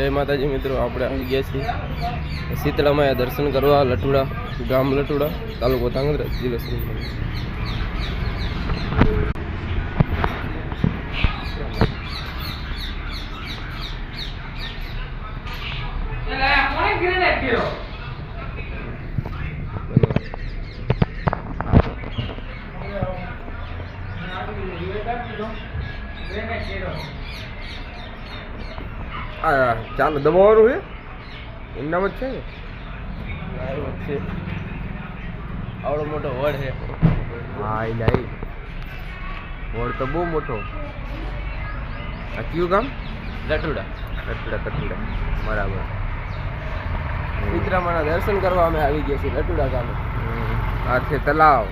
જય માતાજી મિત્રો, આપણે આવી ગયા છીએ શીતળામાં દર્શન કરવા. લટુડા ગામ, લટુડા તાલુકો ધાંગધ્રા, જિલ્લો સુરેન્દ્રનગર. ચાલો દબાવવાનું છે, એમનામ જ છે ને. આવડો મોટો વડ છે. હા એ લાઈ વડ તો બહુ મોટો. આ કયું ગામ? લટુડા. લટુડા બરાબર. શીતળામાના દર્શન કરવા અમે આવી ગયા છીએ લટુડા ગામે. આ છે તલાવ.